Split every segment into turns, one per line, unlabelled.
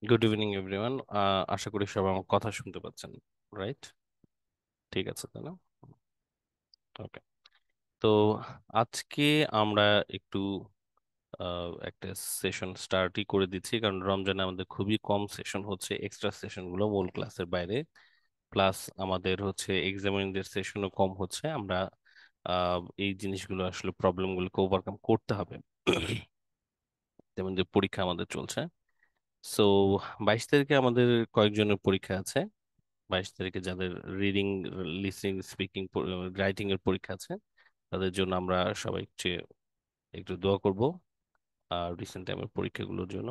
Good evening everyone. আশা করি সবাই আমার কথা শুনতে পাচ্ছেন। রাইট? ঠিক আছে, তাই না? ওকে। তো আজকে আমরা একটু একটা সেশন স্টার্টই করে দিচ্ছি, কারণ রমজানে আমাদের খুবই কম সেশন হচ্ছে, এক্সট্রা সেশন গুলো মূল ক্লাসের বাইরে। প্লাস আমাদের হচ্ছে এক্সামিনদের সেশনও কম হচ্ছে। আমরা এই জিনিসগুলো আসলে প্রবলেমগুলোকে ওভারকাম করতে হবে। যেমন যে পরীক্ষা আমাদের চলছে। সো 22 তারিখে আমাদের কয়েকজনের পরীক্ষা আছে। 22 তারিখে যাদের রিডিং, লিসনিং, স্পিকিং, রাইটিং এর পরীক্ষা আছে, তাদের জন্য আমরা সবাই একটু একটু দোয়া করব আর রিসেন্ট টাইমের পরীক্ষাগুলোর জন্য।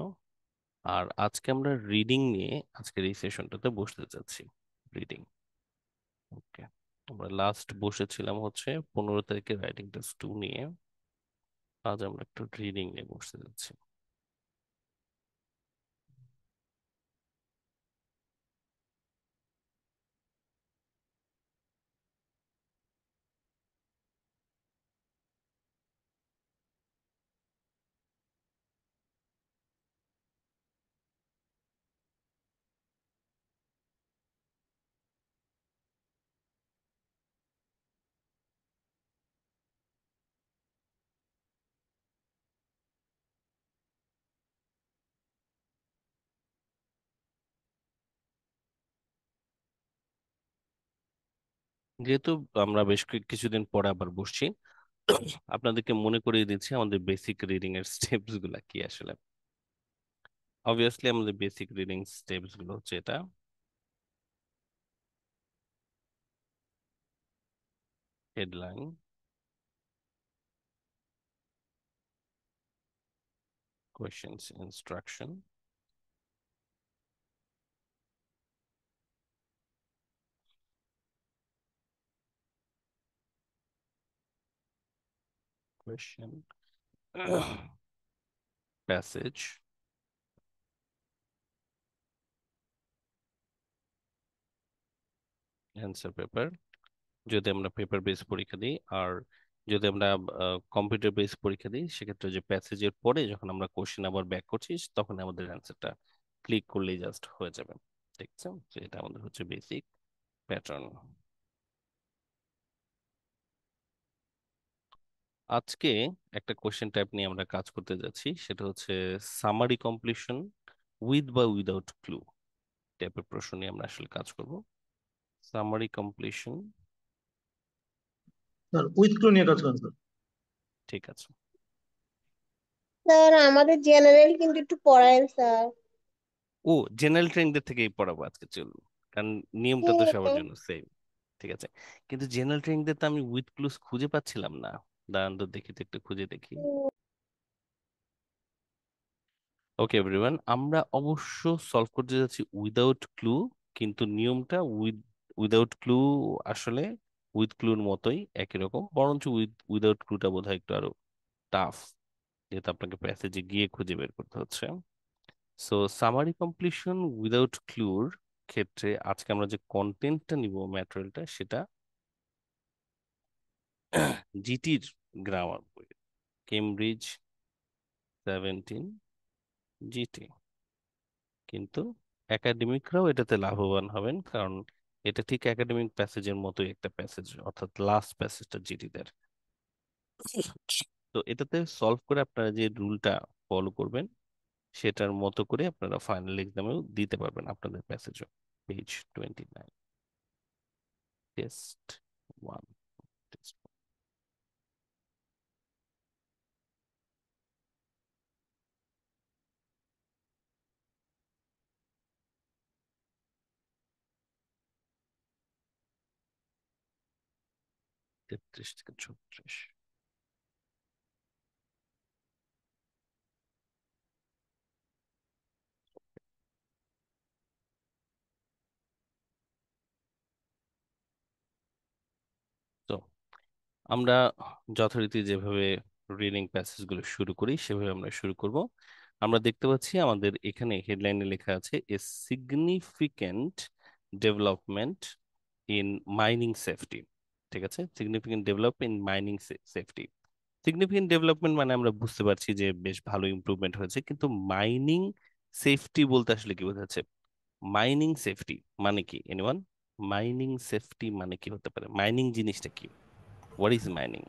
আর আজকে আমরা রিডিং নিয়ে আজকের এই সেশনটাতে বসতে যাচ্ছি। রিডিং। ওকে। আমরা লাস্ট বসেছিলাম হচ্ছে 15 তারিখে রাইটিং টেস্ট 2 নিয়ে। আজ আমরা একটু রিডিং নিয়ে বসতে যাচ্ছি। যেহেতু আমরা বেশ কিছুদিন পরে আবার বসছি, আপনাদেরকে মনে করিয়ে দিচ্ছি আমাদের বেসিক রিডিং এর স্টেপস গুলা কি আসলে। অবভিয়াসলি আমাদের বেসিক রিডিং স্টেপস গুলো হচ্ছে এটা: headline, questions, instruction, question, passage, answer paper যদি আমরা পেপার বেস পরীক্ষা দিই। আর যদি আমরা কম্পিউটার বেস পরীক্ষা দিই, সেক্ষেত্রে যে প্যাসেজের পরে যখন আমরা কোশ্চেন আবার ব্যাক করছি, তখন আমাদের অ্যান্সারটা ক্লিক করলেই জাস্ট হয়ে যাবে। ঠিক আছে, তো এটা আমাদের হচ্ছে বেসিক প্যাটার্ন। আজকে একটা কোশ্চেন টাইপ নিয়ে আমরা কাজ করতে যাচ্ছি, সেটা হচ্ছে সামারি কমপ্লিশন উইথ বা উইদাউট ক্লু টাইপের প্রশ্ন নিয়ে আমরা আসলে কাজ করব। Summary completion.
Sir with clue নিয়ে কাজ করেন স্যার।
ঠিক আছে।
স্যার আমাদের জেনারেল কিন্তু একটু পড়ায়েন স্যার।
ও, জেনারেল ট্রেনিংদের থেকেই পড়াবো আজকে, চলুন। কারণ নিয়মটা তো সবার
হুম।
জন্য সেম। ঠিক আছে। কিন্তু জেনারেল ট্রেনিংদের তো আমি উইথ ক্লুজ খুঁজে পাচ্ছিলাম না। দাঁড়ান তো, দেখি তো, একটু খুঁজে দেখি। ওকে এভরিওয়ান, আমরা অবশ্য সলভ করতে যাচ্ছি উইদাউট ক্লু, কিন্তু নিয়মটা উইদাউট ক্লু আসলে উইথ ক্লুর মতোই একই রকম, বরঞ্চ উইদাউট ক্লুটা বোধহয় একটু আরো টাফ, যেহেতু আপনাকে প্যাসেজে গিয়ে খুঁজে বের করতে হচ্ছে। সো সামারি কমপ্লিশন উইদাউট ক্লুর ক্ষেত্রে আজকে আমরা যে কন্টেন্টটা নিব, ম্যাটেরিয়ালটা, সেটা জিটির গ্রামার বই, কেমব্রিজ 17 জিটি। কিন্তু একাডেমিকরাও এটাতে লাভবান হবেন, কারণ এটা ঠিক একাডেমিক প্যাসেজের মতোই একটা প্যাসেজ, অর্থাৎ লাস্ট প্যাসেজটা জিটিদের। তো এটাতে সলভ করে আপনারা যে রুলটা ফলো করবেন, সেটার মতো করে আপনারা ফাইনাল এক্সামেও দিতে পারবেন আপনাদের প্যাসেজও। Page 29, test 1, test. তেত্রিশ থেকে 36। তো আমরা যথারীতি যেভাবে রিডিং প্যাসেজ গুলো শুরু করি, সেভাবে আমরা শুরু করব। আমরা দেখতে পাচ্ছি আমাদের এখানে হেডলাইনে লেখা আছে a significant development in mining safety. ঠিক আছে, significant development in mining safety. Significant development মানে আমরা বুঝতে পারছি যে বেশ ভালো ইমপ্রুভমেন্ট হয়েছে, কিন্তু মাইনিং সেফটি বলতে আসলে কি বোঝাচ্ছে? মাইনিং সেফটি মানে কি এনিওয়ান? মাইনিং সেফটি মানে কি হতে পারে? মাইনিং জিনিসটা কি? What is mining?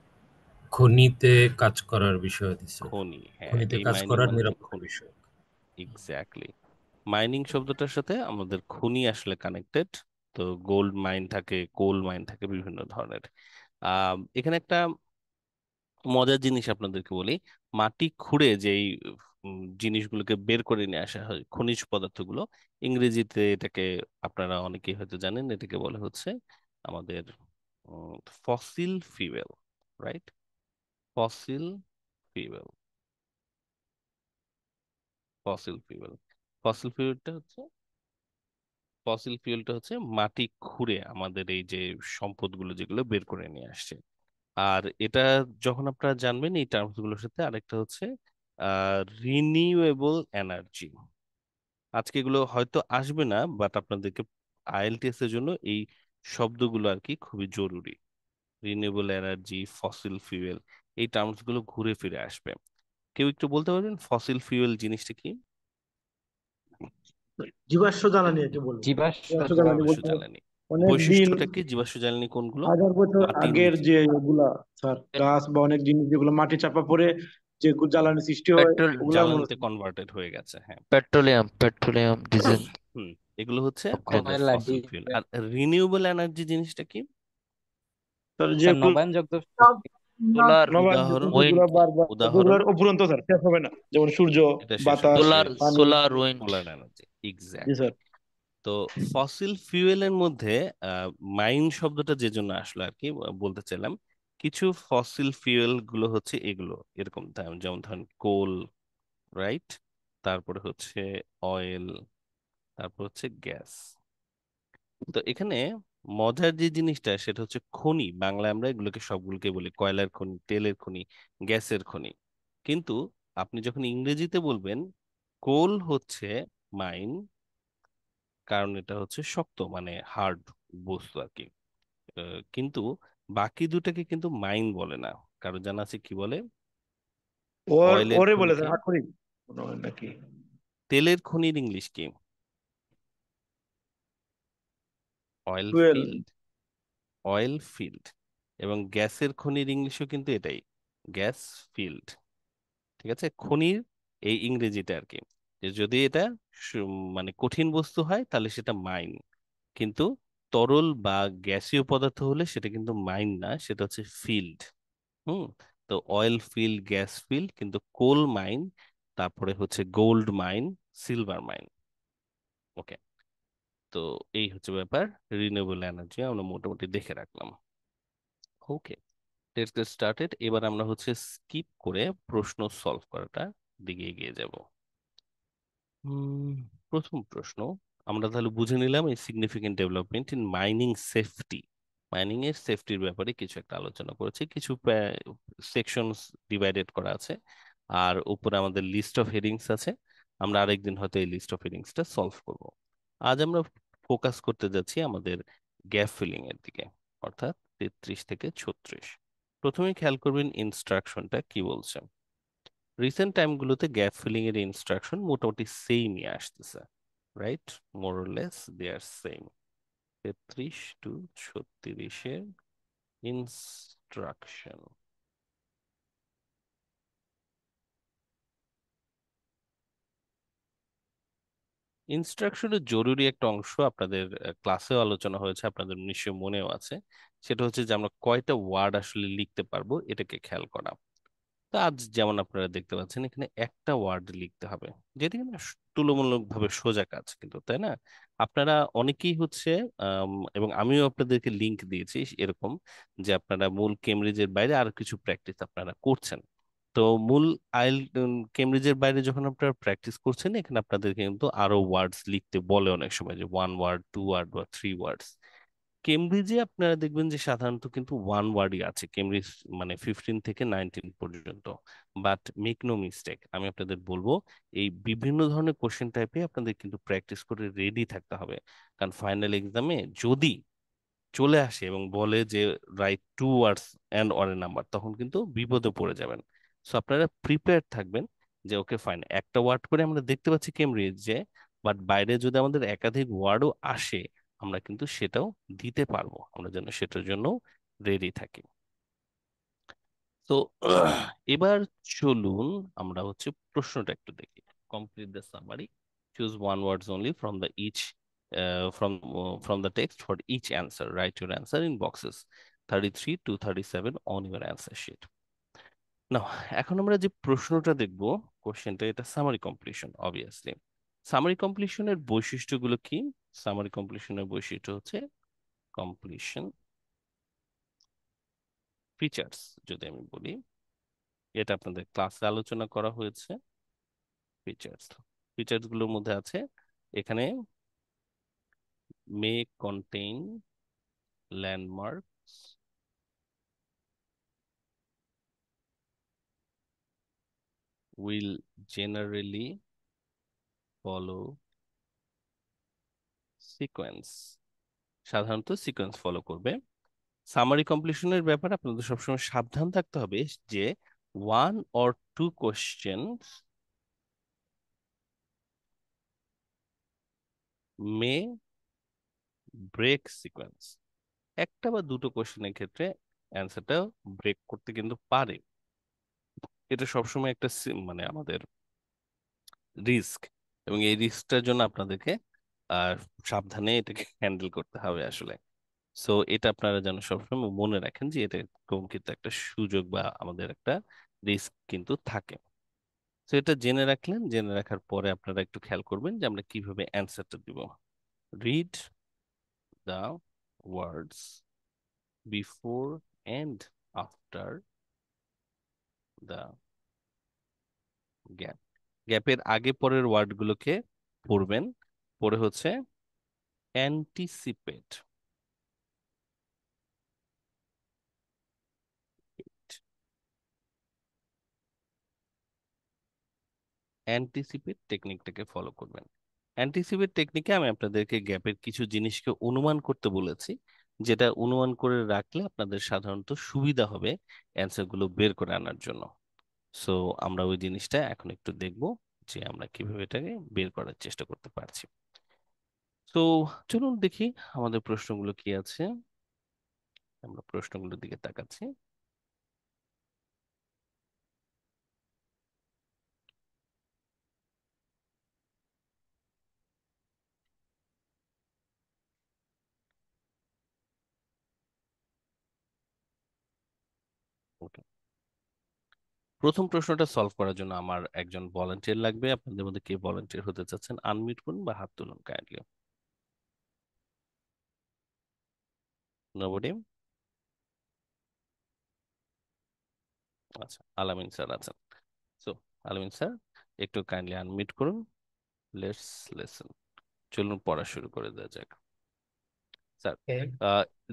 খনিতে কাজ করার বিষয় দিছে।
খনি, হ্যাঁ,
খনিতে
এই
কাজ
মাইনিং
করার
মানে হচ্ছে
নিরাপত্তা
খনি।
বিষয়।
এক্স্যাক্টলি। মাইনিং শব্দটার সাথে আমাদের খনি আসলে কানেক্টেড। তো গোল্ড মাইন থাকে, কোল মাইন থাকে, বিভিন্ন ধরনের। এখানে একটা মজার জিনিস আপনাদেরকে বলি। মাটি খুঁড়ে যেই জিনিসগুলোকে বের করে নিয়ে আসা হয়, খনিজ পদার্থগুলো, ইংরেজিতে এটাকে আপনারা অনেকেই হয়তো জানেন, এটাকে বলে হচ্ছে আমাদের fossil fuel, right? Fossil fuel, fossil fuel. Fossil ফিউয়েলটা হচ্ছে ফসিল ফিউয়েলটা হচ্ছে মাটি খুঁড়ে আমাদের এই যে সম্পদগুলো যেগুলো বের করে নিয়ে আসছে। আর এটা যখন আপনারা জানবেন এই টার্মস গুলোর সাথে, আরেকটা হচ্ছে রিনিউয়েবল এনার্জি। আজকে এগুলো হয়তো আসবে না, বাট আপনাদেরকে আইএলটিএস এর জন্য এই শব্দগুলো আর কি খুবই জরুরি। রিনিউয়েবল এনার্জি, ফসিল ফিউয়েল, এই টার্মস গুলো ঘুরে ফিরে আসবে। কেউ একটু বলতে পারবেন ফসিল ফিউয়েল জিনিসটা কি?
জীবাশ্ম জ্বালানি একে বলে।
জীবাশ্ম
জীবাশ্ম জ্বালানি
জ্বালানি।
জীবাশ্ম
বলতে
জ্বালানি।
অনেক দিন,
বৈশিষ্ট্যটা কি জীবাশ্ম জ্বালানি কোনগুলো?
1000 বছর
মাটির
আগের
নিচে।
যে এগুলা, স্যার, গাছ বা অনেক জিনিস যেগুলো মাটি চাপা পড়ে যে জ্বালানি সৃষ্টি হয়
পেট্রোল
ওগুলার মনে
জ্বালানিতে
হয়।
কনভার্টেড হয়ে গেছে, হ্যাঁ।
Petroleum diesel.
হুম, এগুলো হচ্ছে আমাদের
কয়লা
ফসিল ফিউল।
ডিজেল।
আর রিনিউয়েবল এনার্জি জিনিসটা কি?
স্যার
স্যার
যেগুলো
নবায়নযোগ্য শক্তি। সোলার,
নবায়নযোগ্য,
উদাহরণ,
যেগুলো
উইন্ড।
বারবার,
উদাহরণ।
যেগুলোর উপরন্ত স্যার শেষ হবে না, যেমন সূর্য,
এটা শেষ হবে না,
বাতাস,
সোলার,
ভেরি গুড।
পানি।
Solar wind.
সোলার এনার্জি,
জি
এক্স্যাক্টলি।
স্যার।
তো ফসিল ফুয়েলের মধ্যে মাইন শব্দটা যে জন্য আসলো আর কি, বলতে চাইলাম কিছু ফসিল ফুয়েল গুলো হচ্ছে এগুলো এরকম, যেমন ধরেন কোল, রাইট? তারপরে হচ্ছে অয়েল, তারপর হচ্ছে গ্যাস। তো এখানে মজার যে জিনিসটা সেটা হচ্ছে খনি। বাংলায় আমরা এগুলোকে সবগুলোকে বলি কয়লার খনি, তেলের খনি, গ্যাসের খনি। কিন্তু আপনি যখন ইংরেজিতে বলবেন, কোল হচ্ছে মাইন, কারণ এটা হচ্ছে শক্ত, মানে হার্ড বস্তু আর কি। কিন্তু বাকি দুটাকে কিন্তু মাইন বলে না। কারো জানা আছে কি বলে? অয়েলের
ওরে বলে
খনিকে,
স্যার আক্ষরিক মনে হয় নাকি?
তেলের খনির ইংলিশ কি? Oil
fuel.
Field, oil field. এবং গ্যাসের খনির ইংলিশও কিন্তু এটাই, গ্যাস ফিল্ড। ঠিক আছে, খনির এই ইংরেজিটা আর কি। যে যদি এটা মানে কঠিন বস্তু হয় তাহলে সেটা মাইন, কিন্তু তরল বা গ্যাসীয় পদার্থ হলে সেটা কিন্তু মাইন না, সেটা হচ্ছে ফিল্ড। হুম। তো অয়েল ফিল্ড, গ্যাস ফিল্ড, কিন্তু কোল মাইন, তারপরে হচ্ছে গোল্ড মাইন, সিলভার মাইন। ওকে। তো এই হচ্ছে ব্যাপার। রিনিউয়েবল এনার্জি আমরা মোটামুটি দেখে রাখলাম। ওকে, লেটস গেট স্টার্টেড। এবার আমরা হচ্ছে স্কিপ করে প্রশ্ন সলভ করাটা দিকে এগিয়ে যাব। হুম, প্রথম প্রশ্ন, আমরা তাহলে বুঝে নিলাম এই significant development in mining safety. Mining এর সেফটির ব্যাপারে কিছু একটা আলোচনা করেছি, কিছু সেকশনস ডিভাইডেড করা আছে, আর উপরে আমাদের লিস্ট অফ হেডিংস আছে। আমরা আরেকদিন হয়তো এই লিস্ট অফ হেডিংসটা সলভ করব। আজ আমরা ফোকাস করতে যাচ্ছি আমাদের গ্যাপ ফিলিং এর দিকে, অর্থাৎ 33 থেকে 36। প্রথমে খেয়াল করবেন ইনস্ট্রাকশনটা কি বলছে। রিসেন্ট টাইমগুলোতে গ্যাপ ফিলিং এর ইনস্ট্রাকশন মোটামুটি সেমই আসতেছে, right? More or less they are same. 33 to 36-এর ইনস্ট্রাকশন। ইনস্ট্রাকশনের জরুরি একটা অংশ আপনাদের ক্লাসেও আলোচনা হয়েছে, আপনাদের নিশ্চয় মনেও আছে। সেটা হচ্ছে যে আমরা কয়টা ওয়ার্ড আসলে লিখতে পারবো এটাকে খেয়াল করা। তো আজ যেমন আপনারা দেখতে পাচ্ছেন এখানে একটা ওয়ার্ড লিখতে হবে, যেটি কিনা তুলনামূলকভাবে সোজা কাজ, কিন্তু তাই না? আপনারা অনেকেই হচ্ছে এবং আমিও আপনাদেরকে লিংক দিয়েছি এরকম, যে আপনারা মূল কেমব্রিজের বাইরে আর কিছু প্র্যাকটিস আপনারা করছেন। তো মূল আইল কেমব্রিজের বাইরে যখন আপনারা প্র্যাকটিস করছেন, এখানে আপনাদেরকে কিন্তু আরো ওয়ার্ডস লিখতে বলে অনেক সময়, যে 1 ওয়ার্ড, 2 ওয়ার্ড বা 3 ওয়ার্ডস। কেমব্রিজে আপনারা দেখবেন যে সাধারণত কিন্তু 1 ওয়ার্ডই আছে, কেমব্রিজ মানে 15 থেকে 19 পর্যন্ত। বাট মেক নো মিস্টেক, আমি আপনাদের বলবো এই বিভিন্ন ধরনের কোশ্চেন টাইপে আপনাদের কিন্তু প্র্যাকটিস করে রেডি থাকতে হবে। কারণ ফাইনাল এক্সামে যদি চলে আসে এবং বলে যে right 2 words and or a number, তখন কিন্তু বিপদে পড়ে যাবেন। সো আপনারা প্রিপেয়ার থাকবেন যে ওকে ফাইন, একটা ওয়ার্ড করে আমরা দেখতে পাচ্ছি কেমব্রিজে, বাট বাইরে যদি আমাদের একাধিক ওয়ার্ডও আসে আমরা কিন্তু সেটাও দিতে পারবো, আমরা যেন সেটার জন্য রেডি থাকি। তো এবার চলুন আমরা হচ্ছে প্রশ্নটা একটু দেখি। Complete the summary, choose one words only from the each from the text for each answer. Write your answer in boxes 33 to 37 on your answer sheet. নাও এখন আমরা যে প্রশ্নটা দেখব, কোশ্চেনটা, এটা সামারি কমপ্লিশন। অবভিয়াসলি সামারি কমপ্লিশনের বৈশিষ্ট্যগুলো কি? সামারি কমপ্লিশনের বৈশিষ্ট্য হচ্ছে কমপ্লিশন ফিচার্স। যদি আমি বলি, এটা আপনাদের ক্লাসে আলোচনা করা হয়েছে। ফিচার্স, ফিচার্স গুলোর মধ্যে আছে এখানে may contain landmarks, will generally follow sequence, সাধারণত সিকোয়েন্স ফলো করবে। সামারি কমপ্লিশনের ব্যাপারে আপনাদের সবসময় সাবধান থাকতে হবে যে one or two question may break sequence, একটা বা দুটো কোশ্চেনের ক্ষেত্রে অ্যান্সারটা ব্রেক করতে কিন্তু পারে। এটা সবসময় একটা মানে আমাদের রিস্ক, এবং এই রিস্কটার জন্য আপনাদেরকে সাবধানে এটাকে হ্যান্ডেল করতে হবে আসলে। সো এটা আপনারা যেন সবসময় মনে রাখেন যে এটা এরকম কিন্তু একটা সুযোগ বা আমাদের একটা রিস্ক কিন্তু থাকে। তো এটা জেনে রাখলেন, জেনে রাখার পরে আপনারা একটু খেয়াল করবেন যে আমরা কিভাবে অ্যান্সারটা দিব। Read the words before and after the gap, গ্যাপের আগে পরের ওয়ার্ডগুলোকে পড়বেন, পড়ে হচ্ছে অ্যান্টিসিপেট। অ্যান্টিসিপেট টেকনিকটাকে ফলো করবেন। অ্যান্টিসিপেট টেকনিকে আমি আপনাদেরকে গ্যাপের কিছু জিনিসকে অনুমান করতে বলেছি, যেটা অনুমান করে রাখলে আপনাদের সাধারণত সুবিধা হবে অ্যান্সার গুলো বের করে আনার জন্য। সো আমরা ওই জিনিসটা এখন একটু দেখব যে আমরা কিভাবে এটাকে বের করার চেষ্টা করতে পারছি। তো চলুন দেখি আমাদের প্রশ্নগুলো কি আছে। আমরা প্রশ্নগুলোর দিকে তাকাচ্ছি। ওকে, প্রথম প্রশ্নটা সলভ করার জন্য আমার একজন ভলান্টিয়ার লাগবে। আপনাদের মধ্যে কে ভলান্টিয়ার হতে চাচ্ছেন আনমিউট করুন বা হাত তুলুন কাইন্ডলি। নবডি? আচ্ছা, আলামিন স্যার আছেন। সো আলামিন স্যার একটু কাইন্ডলি আনমিউট করুন। লেটস লিসেন, চলুন পড়া শুরু করে দেওয়া যাক। Sir
Okay.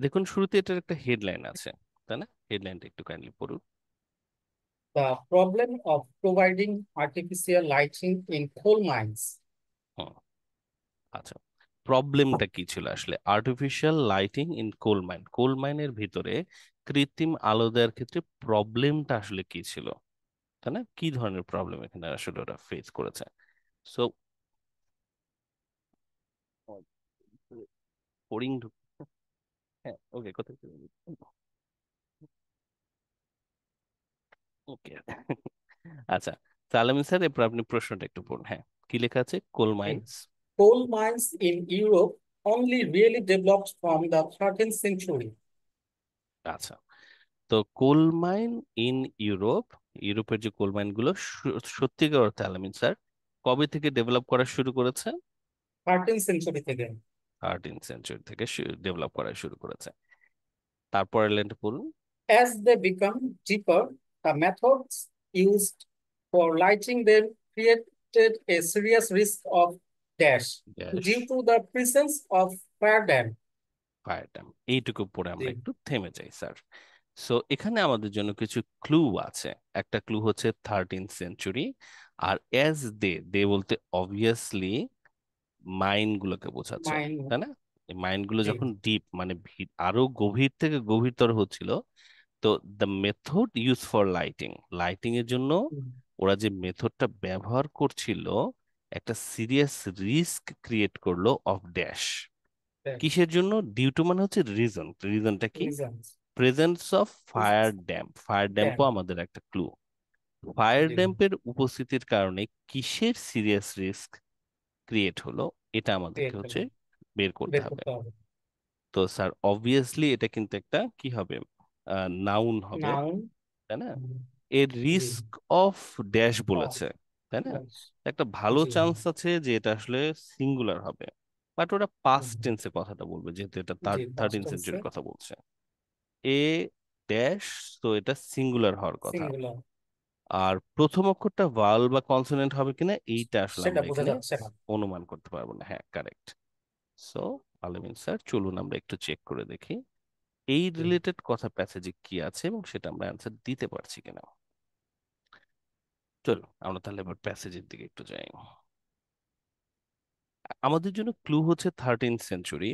দেখুন শুরুতে এটার একটা হেডলাইন আছে, তাই না? হেডলাইনটা একটু কাইন্ডলি পড়ুন।
The problem of providing artificial lighting in coal mines.
হুম, আচ্ছা, প্রবলেমটা কি ছিল আসলে? Artificial lighting in coal mine, coal মাইনের ভিতরে কৃত্রিম আলো দেওয়ার ক্ষেত্রে প্রবলেমটা আসলে কি ছিল, তাই না? কি ধরনের প্রবলেম এখানে আসলে ওরা ফেস করেছে? So boring. হ্যাঁ, ওকে, কোথায় ওকে। আচ্ছা, সালামিন স্যার এরপর আপনি প্রশ্নটা একটু পড়ুন। হ্যাঁ, কি লেখা আছে? কোল
Okay.
Mines.
Coal mines in Europe only really developed from the 13th century.
আচ্ছা, তো কোল মাইন ইন ইউরোপ, ইউরোপের যে কোল মাইন গুলো সত্যিকার অর্থে আলামিন স্যার কবে থেকে ডেভেলপ করা শুরু করেছে?
13th century থেকে।
13th সেঞ্চুরি থেকে ডেভেলপ করা শুরু করেছে। তারপরের লাইনটা পড়ুন।
As they become deeper, the methods used for lighting them created a serious risk of dash
Dash.
due to the presence of fire dam.
Fire time, এইটুকু পড়ে আমরা
জি।
একটু থেমে যাই স্যার। সো এখানে আমাদের জন্য কিছু ক্লু আছে। একটা ক্লু হচ্ছে 13th century, R age they, দে বলতে অবভিয়াসলি মাইন গুলোকে বোঝাচ্ছে,
Mine.
তাই না? এই মাইন গুলো
জি।
যখন ডিপ মানে আরো গভীর থেকে গভীরতর হচ্ছিল, তো the method use for lighting, lighting এর জন্য ওরা যে মেথডটা ব্যবহার করছিল একটা সিরিয়াস রিস্ক ক্রিয়েট করলো অফ ড্যাশ। কিসের জন্য? ডিউ টু মানে হচ্ছে রিজনটা কি?
reasons.
Presence of fire damp. Fire ড্যাম্পও
Dam.
আমাদের একটা ক্লু। ফায়ার
জি,
ড্যাম্পের উপস্থিতির কারণে কিসের সিরিয়াস রিস্ক ক্রিয়েট হলো এটা আমাদেরকে
create
হচ্ছে
হলো।
বের করতে
বের
হবে।
করতে হবে।
তো স্যার অবভিয়াসলি এটা কিন্তু একটা কি হবে? নাউন হবে,
Noun.
তাই না?
হুম,
এর
জি,
রিস্ক অফ ড্যাশ
of,
বলেছে, তাই না?
yes,
একটা ভালো
জি,
চান্স আছে যে এটা আসলে সিঙ্গুলার হবে, বাট ওরা
হুম,
পাস্ট টেন্সে কথাটা বলবে যেহেতু এটা
জি, past
13
tense,
সেঞ্চুরির কথা বলছে। এ ড্যাশ, তো এটা সিঙ্গুলার হওয়ার কথা।
singular,
আর প্রথম অক্ষরটা ভাওয়েল বা কনসোনেন্ট হবে কিনা এইটা আসলে
সেটা
আমরা
বোঝা
এখানে
যাচ্ছে না।
অনুমান করতে পারবো না। হ্যাঁ, কারেক্ট। সো আলামিন স্যার, চলুন আমরা একটু চেক করে দেখি এই
জি,
রিলেটেড কথা প্যাসেজে কি আছে এবং সেটা আমরা অ্যান্সার দিতে পারছি কিনা। চলো আমরা তাহলে এবার প্যাসেজের দিকে একটু যাই। আমাদের জন্য ক্লু হচ্ছে 13 সেঞ্চুরি।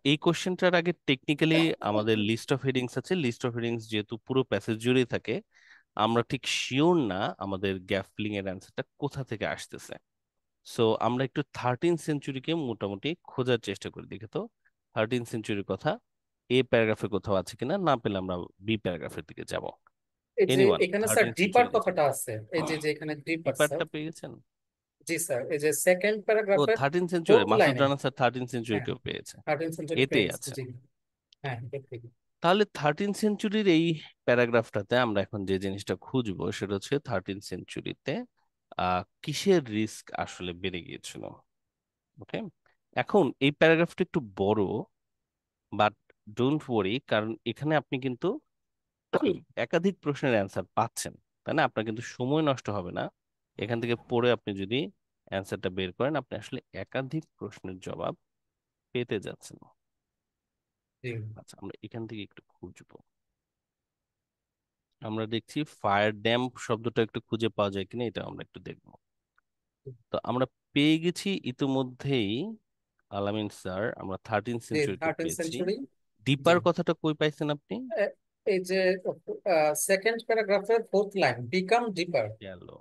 এই কোশ্চেনটার আগে টেকনিক্যালি আমাদের লিস্ট অফ হেডিংস আছে। লিস্ট অফ হেডিংস যেহেতু পুরো প্যাসেজ জুড়েই থাকে, আমরা ঠিক শিওর না আমাদের গ্যাপ ফিলিং এর অ্যান্সারটা কোথা থেকে আসতেছে। সো আমরা একটু 13 সেঞ্চুরিকে মোটামুটি খোঁজার চেষ্টা করি। দেখে তো 13 সেঞ্চুরির কথা এ প্যারাগ্রাফে কোথাও আছে কিনা, না পেলে আমরা বি প্যারাগ্রাফের দিকে যাব।
এই যে
এনিওয়ান
এখানে স্যার
13
ডিপার
সেঞ্চুরি দেখি।
কথাটা আছে, এই যে যে এখানে ডিপার স্যার।
ডিপারটা পেয়ে গেছেন?
জি স্যার, এই যে সেকেন্ড
ও
প্যারাগ্রাফের
13 সেঞ্চুরি,
ফোর্থ
মাসুদ
লাইনে।
রানা স্যার 13 সেঞ্চুরি
হ্যাঁ,
কেউ পেয়েছে,
13th সেঞ্চুরি
এতেই
পেজ,
আছে।
জি, হ্যাঁ, এর থেকে।
তাহলে 13 সেঞ্চুরির এই প্যারাগ্রাফটাতে আমরা এখন যে জিনিসটা খুঁজবো সেটা হচ্ছে 13 সেঞ্চুরিতে কিসের রিস্ক আসলে বেড়ে গিয়েছিল। ওকে, এখন এই প্যারাগ্রাফটা একটু বড়, বাট ডোন্ট ওয়ারি, কারণ এখানে আপনি কিন্তু একাধিক প্রশ্নের অ্যান্সার পাচ্ছেন, তাই না? আপনার কিন্তু সময় নষ্ট হবে না। এখান থেকে পড়ে আপনি যদি অ্যান্সারটা বের করেন, আপনি আসলে একাধিক প্রশ্নের জবাব পেতে যাচ্ছেন।
জি,
আচ্ছা, আমরা এখান থেকে একটু খুঁজবো। আমরা দেখছি ফায়ার ড্যাম শব্দটা একটু খুঁজে পাওয়া যায় কিনা, এটা আমরা একটু দেখবো। তো আমরা পেয়ে গেছি ইতিমধ্যেই আলামিন স্যার, আমরা 13
জি,
সেঞ্চুরিতে
13th
পেয়েছি।
সেঞ্চুরি, জি।
ডিপার কথাটা কই পাইছেন আপনি?
এই যে সেকেন্ড প্যারাগ্রাফের fourth line, become deeper,
shallow,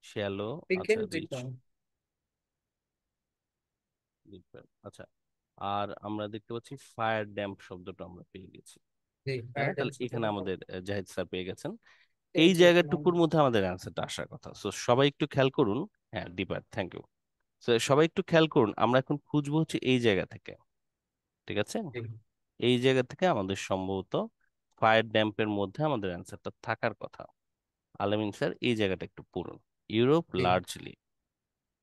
shallow.
Became
আচ্ছা, রিচ,
ডিপার,
ডিপার। আচ্ছা, আর আমরা দেখতে পাচ্ছি ফায়ার ড্যাম শব্দটা আমরা পেয়ে গেছি,
জি,
তাই না?
প্যারাডাইম
তাহলে এখানে
সেঞ্চুরি।
আমাদের জাহিদ স্যার পেয়ে গেছেন।
এই
এই
যে
জায়গাটুকুর মধ্যে আমাদের অ্যান্সারটা আসার কথা। সো সবাই একটু খেয়াল করুন। হ্যাঁ, ডিপার, থ্যাংক ইউ। তো সবাই একটু খেয়াল করুন, আমরা এখন খুঁজবো হচ্ছে এই জায়গা থেকে, ঠিক আছে?
জি,
এই জায়গা থেকে আমাদের সম্ভবত ফায়ার ড্যাম্পের মধ্যে আমাদের অ্যান্সারটা থাকার কথা। আলামিন স্যার এই জায়গাটা একটু পড়ুন। Europe
G.
Largely.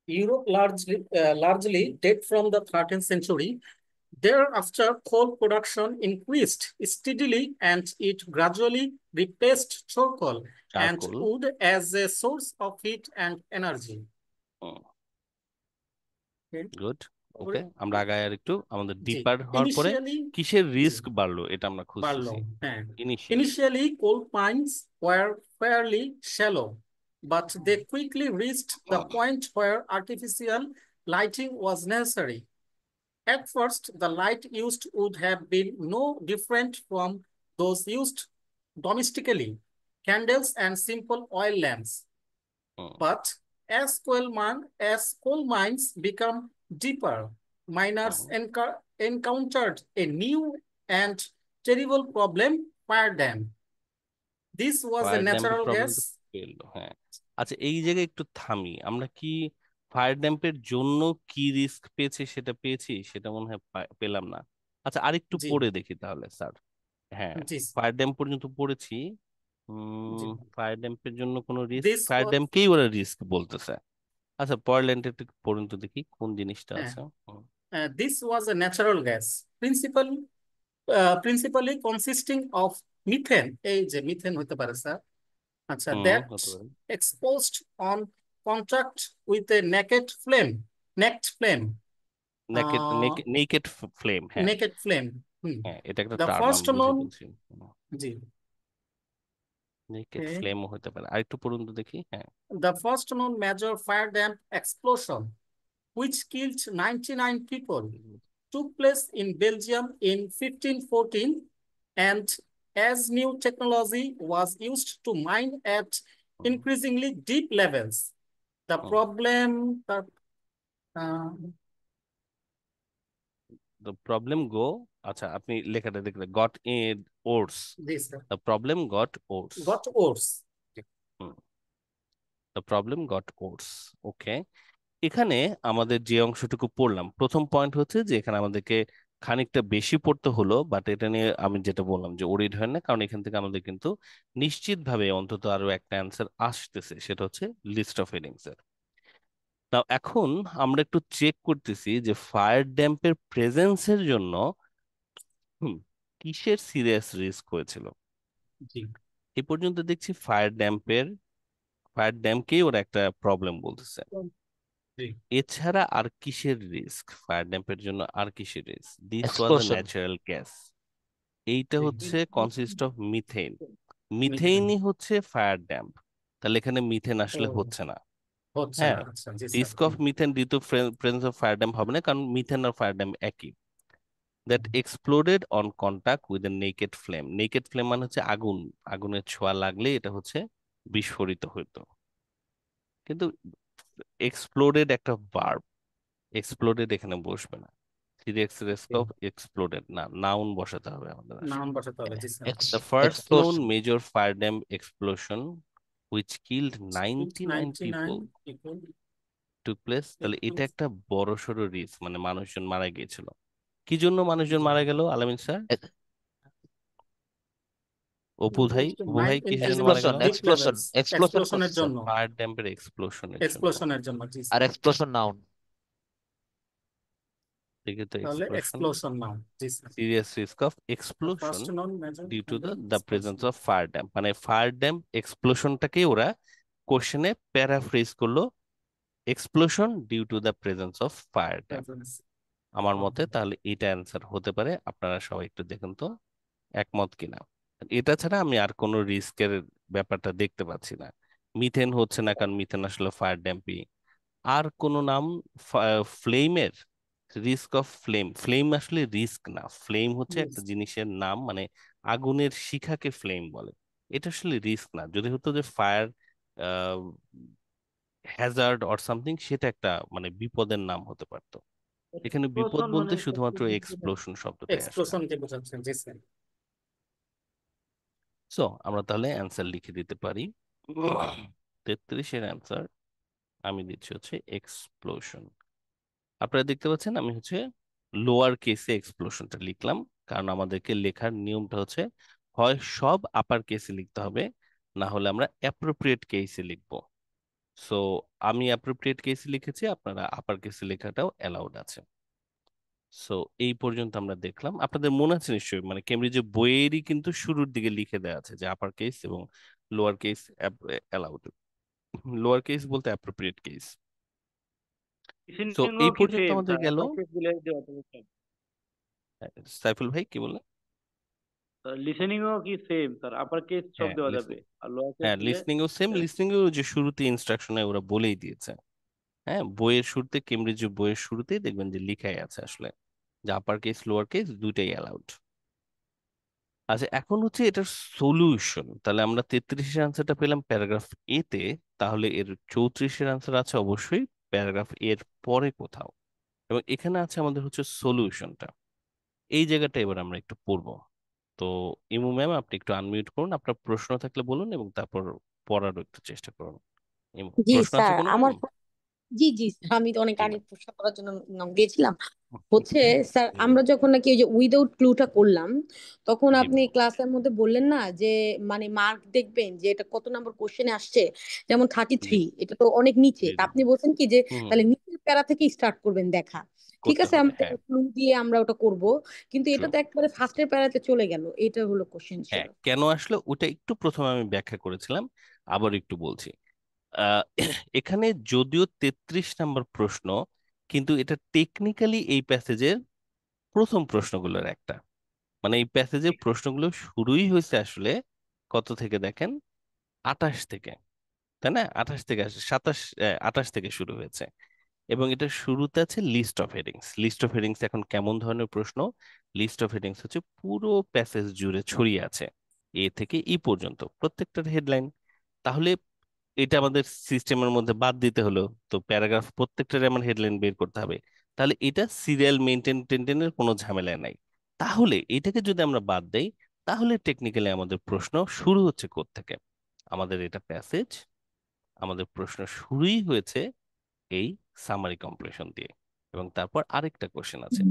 Europe largely date from the 13th century. Thereafter, coal production increased steadily and it gradually replaced charcoal and
charcoal.
wood as a source of heat and energy. Okay.
Good. Okay, আমরা আগায় আর একটু আমাদের
জি,
ডিপার হওয়ার পরে
initially,
কিসের
জি,
risk বাড়লো এটা আমরা
বাড়লো,
খুঁজতেছি।
হ্যাঁ।
Initially.
Initially, coal mines were fairly shallow, but they quickly reached the point where artificial lighting was necessary. At first, the light used would have been no different from those used domestically, candles and simple oil lamps. But as coal mines become deeper, miners encountered a new and terrible problem: fire dam. This was a
fire ড্যাম্পের
natural
প্রবলেমটা
gas.
পেলো, হ্যাঁ। আচ্ছা, এই জায়গায় একটু থামি। আমরা কি ফায়ার ড্যাম্পের জন্য কি রিস্ক পেয়েছি সেটা পেয়েছি, সেটা মনে হয় পেলাম না। আচ্ছা, আরেকটু
জি,
পড়ে দেখি তাহলে স্যার। হ্যাঁ,
জি,
ফায়ার ড্যাম পর্যন্ত পড়েছি।
জি.
ফায়ার ড্যাম্পের জন্য কোনো রিস্ক,
This
ফায়ার
was
ড্যামকেই ওরা রিস্ক বলতেছে। আচ্ছা, পরের লাইনটা একটু পড়ুন তো দেখি কোন জিনিসটা আছে।
this was a natural gas, principally consisting of methane. এই যে মিথেন হতে পারে স্যার, আচ্ছা, that
হতে পারে।
exposed on contact with a naked flame,
naked flame, হ্যাঁ।
naked flame.
হ্যাঁ, এটা একটা
The
টার্ম,
first
আমি বুঝে
known,
বলছি।
জি,
নেকেড
okay.
ফ্লেমও হতে পারে, আরেকটু পড়ুন তো দেখি। হ্যাঁ,
The first known major fire dam explosion, which killed 99 people, took place in Belgium in 1514, and as new technology was used to mine at increasingly deep levels. The
hmm.
problem,
The problem go, আচ্ছা আপনি লেখাটা দেখলেন, got in worse.
this
The problem got worse.
got worse.
Hmm. The problem got worse. ওকে, এখানে আমাদের যে অংশটুকু পড়লাম, প্রথম পয়েন্ট হচ্ছে যে এখানে আমাদেরকে খানিকটা বেশি পড়তে হলো, বাট এটা নিয়ে আমি যেটা বললাম যে ওরিড হয় না, কারণ এখান থেকে আমাদের কিন্তু নিশ্চিতভাবে অন্তত আরো একটা অ্যান্সার আসতেছে, সেটা হচ্ছে লিস্ট অফ হেডিংস এর। না এখন আমরা একটু চেক করতেছি যে ফায়ার ড্যাম্পের প্রেজেন্সের জন্য কিসের সিরিয়াস রিস্ক হয়েছিল।
জি,
এই পর্যন্ত দেখছি ফায়ার ড্যামকেই ওরা একটা প্রবলেম বলতেছে।
জি,
এছাড়া আর কিসের রিস্ক, ফায়ার ড্যাম্পের জন্য আর কিসের risk? This was A
explosion,
natural gas. এইটা
জি,
হচ্ছে কনসিস্ট অফ মিথেন।
methane
মিথেনই হচ্ছে ফায়ার ড্যাম্প, তাহলে এখানে মিথেন আসলে
ও
হচ্ছে না।
হচ্ছে না,
হ্যাঁ,
আচ্ছা, জি sir.
Risk of methane due to presence of fire damp হবে না, কারণ মিথেন আর ফায়ার ড্যাম্প একই। That exploded on contact with a naked flame. Naked flame মানে হচ্ছে আগুন, আগুনের ছোঁয়া লাগলে এটা হচ্ছে বিস্ফোরিত হইতো। কিন্তু এক্সপ্লোডেড একটা ভার্ব, এক্সপ্লোডেড এখানে বসবে না। সিরিয়াস রিস্ক অফ এক্সপ্লোডেড না, নাউন বসাতে হবে আমাদের আসলে।
নাম বসাতে হবে, জি sir.
The first known
explosion,
major fire dam explosion which killed 99 people
99 people.
took place. তাহলে এটা একটা বড়সড় রিস্ক, মানে মানুষজন মারা গিয়েছিল। কি জন্য মানুষজন মারা গেল আলামিন স্যার?
ex-
অপু ভাই, অপু ভাই কিসের জন্য মারা
explosion,
গেল?
Deep
explosion,
levels,
explosion
explosion-এর
করছে,
জন্য,
ফায়ার ড্যাম্পের এক্সপ্লোশনের জন্য।
explosion-এর জন্য, জি
আর
স্যার।
explosion noun,
দেখে তো
তাহলে
এক্সপ্লোশন,
explosion নাম, জি sir.
Serious risk of
The
explosion
first known major
due to
major
the presence
explosion.
Of fire damp. মানে ফায়ার ড্যাম্প এক্সপ্লোশনটাকে ওরা কোশ্চেনে প্যারাফ্রেজ করলো, explosion due to the presence of fire damp.
Presence.
আমার মতে তাহলে এটা অ্যান্সার হতে পারে। আপনারা সবাই একটু দেখুন তো একমত কিনা। এটা ছাড়া আমি আর কোনো রিস্কের ব্যাপারটা দেখতে পাচ্ছি না। মিথেন হচ্ছে না, কারণ মিথেন আসলে ফায়ার ড্যাম্পই। আর কোনো নাম ফ্লেমের, রিস্ক অফ ফ্লেম, ফ্লেম আসলে রিস্ক না, ফ্লেম হচ্ছে একটা
Yes.
জিনিসের নাম, মানে আগুনের শিখাকে ফ্লেম বলে। এটা আসলে রিস্ক না। যদি হতো যে ফায়ার হ্যাজার্ড অর সামথিং, সেটা একটা মানে বিপদের নাম হতে পারতো। এখানে বিপদ
Explosion
বলতে
মানে
শুধুমাত্র এক্সপ্লোশন শব্দটাই আসলে।
Explosion কে বোঝাচ্ছেন, জি স্যার।
সো আমরা তাহলে অ্যান্সার লিখে দিতে পারি। 33-এর অ্যান্সার আমি দিচ্ছি হচ্ছে এক্সপ্লোশন। আপনারা দেখতে পাচ্ছেন আমি হচ্ছে লোয়ার কেসে এক্সপ্লোশনটা লিখলাম, কারণ আমাদেরকে লেখার নিয়মটা হচ্ছে হয় সব আপার কেসে লিখতে হবে, না হলে আমরা অ্যাপ্রোপ্রিয়েট কেসে লিখবো। সো আমি অ্যাপ্রোপ্রিয়েট কেসে লিখেছি, আপনারা আপার কেসে লেখাটাও অ্যালাউড আছে। সো এই পর্যন্ত আমরা দেখলাম। আপনাদের মনে আছে নিশ্চয়ই, মানে কেমব্রিজের বইয়েরই কিন্তু শুরুর দিকে লিখে দেওয়া আছে যে আপার কেস এবং lower case allowed, lower case বলতে অ্যাপ্রোপ্রিয়েট কেস। সো
লিসেনিংও
এই
কি
পর্যন্ত
সেম
আমাদের
স্যার?
গেল।
আপার কেস গুলো দেওয়া থাকে স্যার?
সাইফুল ভাই কি বললেন?
লিসেনিংও কি সেম স্যার? আপার কেস সব
হ্যাঁ
দেওয়া যাবে আর লোয়ার কেস
হ্যাঁ,
দিলে
লিসনিং ও সেম, লিসনিং এও যে শুরুতে ইনস্ট্রাকশনে ওরা বলেই দিয়েছে। হ্যাঁ, বইয়ের শুরুতে, কেমব্রিজের বইয়ের শুরুতেই দেখবেন যে লিখাই আছে আসলে যে আপার কেস লোয়ার কেস দুইটাই অ্যালাউড। আচ্ছা এখন হচ্ছে এটার সলিউশন। তাহলে আমরা 33-এর আনসারটা পেলাম প্যারাগ্রাফ এ তে, তাহলে এর 34-এর আনসার আছে অবশ্যই প্যারাগ্রাফ এর পরে কোথাও, এবং এখানে আছে আমাদের হচ্ছে সলিউশনটা। এই জায়গাটা এবার আমরা একটু পড়বো। তো ইমু ম্যাম আপনি একটু আনমিউট করুন, আপনার প্রশ্ন থাকলে বলুন এবং তারপর পড়ারও একটু চেষ্টা করুন। ইমু,
জি
প্রশ্ন আছে
স্যার,
কোনো
আমার
ম্যাম?
জি জি স্যার, আমি তো অনেক
জি
আগে
ম্যাম।
প্রশ্ন করার জন্য গিয়েছিলাম। হচ্ছে স্যার, আমরা যখন নাকি ওই যে উইদাউট ক্লুটা করলাম, তখন
জি
আপনি
ম্যাম।
ক্লাসের মধ্যে বললেন না যে মানে মার্ক দেখবেন যে এটা কত নাম্বার কোশ্চেনে আসছে, যেমন
জি
33, এটা তো অনেক নিচে।
জি
তা
জি।
আপনি বলছেন কি যে
হুম,
তাহলে নিচের প্যারা থেকে স্টার্ট করবেন দেখা। ঠিক
করতে
আছে,
হবে,
আমাদের
হ্যাঁ।
ক্লু দিয়ে আমরা ওটা করব, কিন্তু
ট্রু।
এটা তো একবারে ফার্স্টের প্যারাতে চলে গেল। এটা হলো কোশ্চেন ছিল।
হ্যাঁ, কেন আসলে ওটা একটু প্রথমে আমি ব্যাখ্যা করেছিলাম, আবার একটু বলছি। আহ, এখানে যদিও 33 নাম্বার প্রশ্ন, কিন্তু এটা টেকনিক্যালি এই প্যাসেজের প্রথম প্রশ্নগুলোর একটা, মানে এই প্যাসেজের প্রশ্নগুলো শুরুই হয়েছে আসলে কত থেকে দেখেন, 28 থেকে, তাই না? 28 থেকে 28 থেকে শুরু হয়েছে, এবং এটা শুরুতে আছে list of headings. List of headings এখন কেমন ধরনের প্রশ্ন? লিস্ট অফ হেডিংস হচ্ছে পুরো প্যাসেজ জুড়ে ছড়িয়ে আছে, এ থেকে ই পর্যন্ত প্রত্যেকটার হেডলাইন। তাহলে এটা আমাদের সিস্টেমের মধ্যে বাদ দিতে হলো, তো প্যারাগ্রাফ প্রত্যেকটার আমার হেডলাইন বের করতে হবে। তাহলে এটা সিরিয়াল মেনটেনের কোনো ঝামেলা নাই। তাহলে এটাকে যদি আমরা বাদ দেই, তাহলে টেকনিক্যালি আমাদের প্রশ্ন শুরু হচ্ছে কোত্থেকে? আমাদের এটা প্যাসেজ, আমাদের প্রশ্ন শুরুই হয়েছে এই সামারি কমপ্লিশন দিয়ে, এবং তারপর আরেকটা কোশ্চেন আছে।